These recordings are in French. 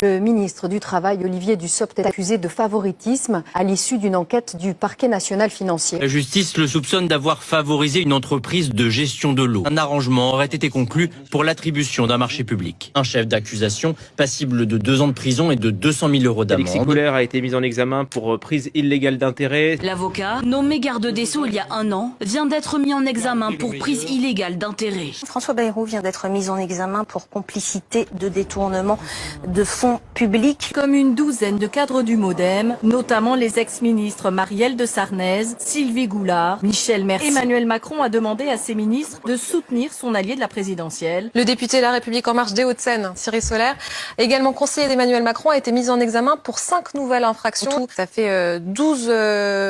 Le ministre du Travail, Olivier Dussopt, est accusé de favoritisme à l'issue d'une enquête du parquet national financier. La justice le soupçonne d'avoir favorisé une entreprise de gestion de l'eau. Un arrangement aurait été conclu pour l'attribution d'un marché public. Un chef d'accusation passible de 2 ans de prison et de 200 000 € d'amende. Alexis Couler a été mis en examen pour prise illégale d'intérêt. L'avocat, nommé garde des Sceaux il y a 1 an, vient d'être mis en examen pour prise illégale d'intérêt. François Bayrou vient d'être mis en examen pour complicité de détournement de fonds publics. Comme une douzaine de cadres du MoDem, notamment les ex-ministres Marielle de Sarnez, Sylvie Goulard, Michel Mercier. Emmanuel Macron a demandé à ses ministres de soutenir son allié de la présidentielle. Le député La République En Marche des Hauts-de-Seine, Cyril Solaire, également conseiller d'Emmanuel Macron, a été mis en examen pour 5 nouvelles infractions. Ça fait 12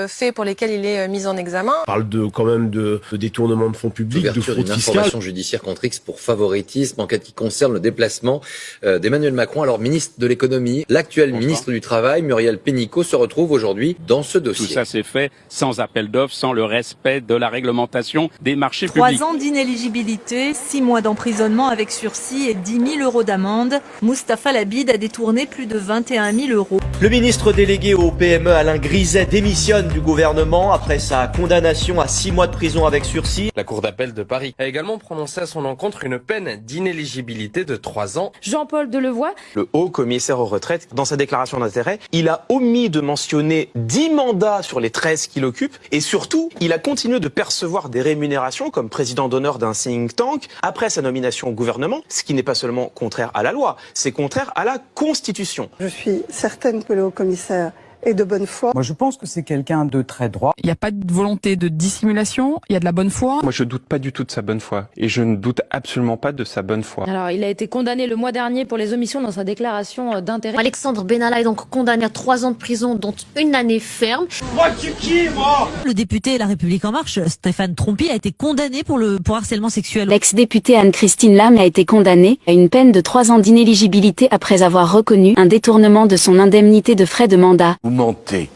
faits pour lesquels il est mis en examen. On parle quand même de détournement de fonds publics, de fraude fiscale. Information judiciaire contre X pour favoritisme, enquête qui concerne le déplacement d'Emmanuel Macron, alors ministre de l'économie. L'actuel ministre du Travail, Muriel Pénicaud, se retrouve aujourd'hui dans ce dossier. Tout ça s'est fait sans appel d'offres, sans le respect de la réglementation des marchés publics. 3 ans d'inéligibilité, 6 mois d'emprisonnement avec sursis et 10 000 € d'amende. Mustapha Labid a détourné plus de 21 000 €. Le ministre délégué au PME, Alain Griset, démissionne du gouvernement après sa condamnation à 6 mois de prison avec sursis. La Cour d'appel de Paris a également prononcé à son encontre une peine d'inéligibilité de 3 ans. Jean-Paul Delevoye, Le haut commissaire aux retraites, dans sa déclaration d'intérêt, il a omis de mentionner 10 mandats sur les 13 qu'il occupe et surtout, il a continué de percevoir des rémunérations comme président d'honneur d'un think tank après sa nomination au gouvernement, ce qui n'est pas seulement contraire à la loi, c'est contraire à la Constitution. Je suis certaine que le haut commissaire est de bonne foi. Moi, je pense que c'est quelqu'un de très droit. Il n'y a pas de volonté de dissimulation, il y a de la bonne foi. Moi, je doute pas du tout de sa bonne foi. Et je ne doute absolument pas de sa bonne foi. Alors, il a été condamné le mois dernier pour les omissions dans sa déclaration d'intérêt. Alexandre Benalla est donc condamné à 3 ans de prison, dont 1 année ferme. Moi, tu qui, moi? Le député La République En Marche, Stéphane Trompi, a été condamné pour harcèlement sexuel. L'ex-députée Anne-Christine Lam a été condamnée à une peine de 3 ans d'inéligibilité après avoir reconnu un détournement de son indemnité de frais de mandat. Vous mentez.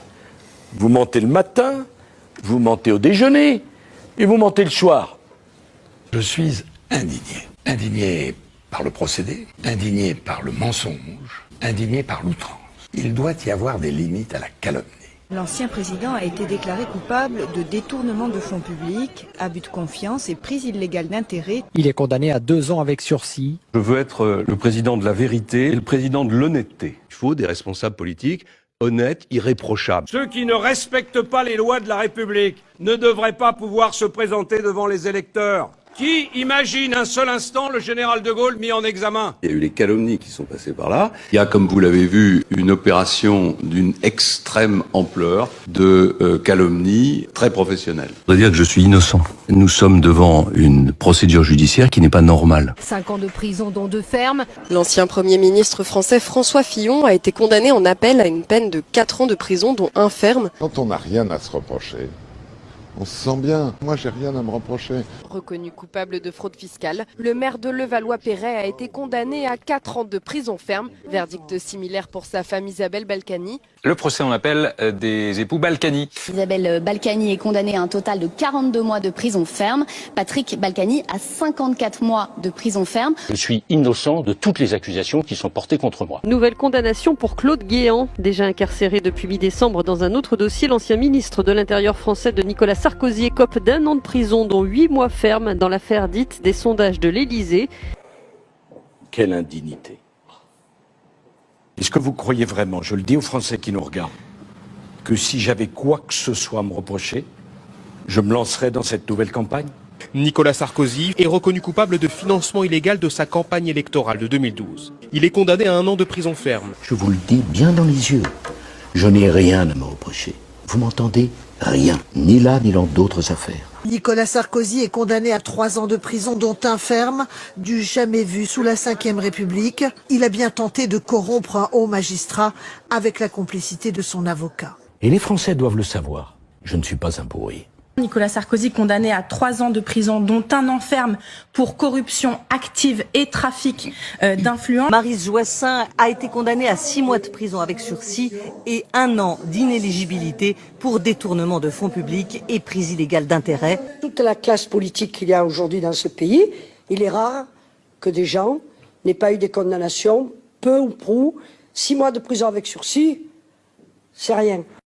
Vous mentez le matin, vous mentez au déjeuner, et vous mentez le soir. Je suis indigné. Indigné par le procédé, indigné par le mensonge, indigné par l'outrance. Il doit y avoir des limites à la calomnie. L'ancien président a été déclaré coupable de détournement de fonds publics, abus de confiance et prise illégale d'intérêt. Il est condamné à 2 ans avec sursis. Je veux être le président de la vérité et le président de l'honnêteté. Il faut des responsables politiques honnêtes, irréprochables. Ceux qui ne respectent pas les lois de la République ne devraient pas pouvoir se présenter devant les électeurs. Qui imagine un seul instant le général de Gaulle mis en examen? Il y a eu les calomnies qui sont passées par là. Il y a, comme vous l'avez vu, une opération d'une extrême ampleur de calomnie très professionnelle. Je voudrais dire que je suis innocent. Nous sommes devant une procédure judiciaire qui n'est pas normale. 5 ans de prison, dont 2 fermes. L'ancien Premier ministre français François Fillon a été condamné en appel à une peine de 4 ans de prison, dont 1 ferme. Quand on n'a rien à se reprocher, on se sent bien. Moi, j'ai rien à me reprocher. Reconnu coupable de fraude fiscale, le maire de Levallois-Perret a été condamné à 4 ans de prison ferme. Verdict similaire pour sa femme Isabelle Balkany. Le procès en appel des époux Balkany. Isabelle Balkany est condamnée à un total de 42 mois de prison ferme. Patrick Balkany à 54 mois de prison ferme. Je suis innocent de toutes les accusations qui sont portées contre moi. Nouvelle condamnation pour Claude Guéant, déjà incarcéré depuis mi-décembre dans un autre dossier. L'ancien ministre de l'Intérieur français de Nicolas Sarkozy écope d'1 an de prison, dont 8 mois ferme dans l'affaire dite des sondages de l'Élysée. Quelle indignité. Est-ce que vous croyez vraiment, je le dis aux Français qui nous regardent, que si j'avais quoi que ce soit à me reprocher, je me lancerais dans cette nouvelle campagne? Nicolas Sarkozy est reconnu coupable de financement illégal de sa campagne électorale de 2012. Il est condamné à 1 an de prison ferme. Je vous le dis bien dans les yeux. Je n'ai rien à me reprocher. Vous m'entendez? Rien. Ni là, ni dans d'autres affaires. Nicolas Sarkozy est condamné à 3 ans de prison, dont 1 ferme, du jamais vu sous la Ve République. Il a bien tenté de corrompre un haut magistrat avec la complicité de son avocat. Et les Français doivent le savoir. Je ne suis pas un pourri. Nicolas Sarkozy condamné à 3 ans de prison, dont 1 an ferme pour corruption active et trafic d'influence. Maryse Joissin a été condamnée à 6 mois de prison avec sursis et 1 an d'inéligibilité pour détournement de fonds publics et prise illégale d'intérêt. Toute la classe politique qu'il y a aujourd'hui dans ce pays, il est rare que des gens n'aient pas eu des condamnations, peu ou prou, 6 mois de prison avec sursis, c'est rien.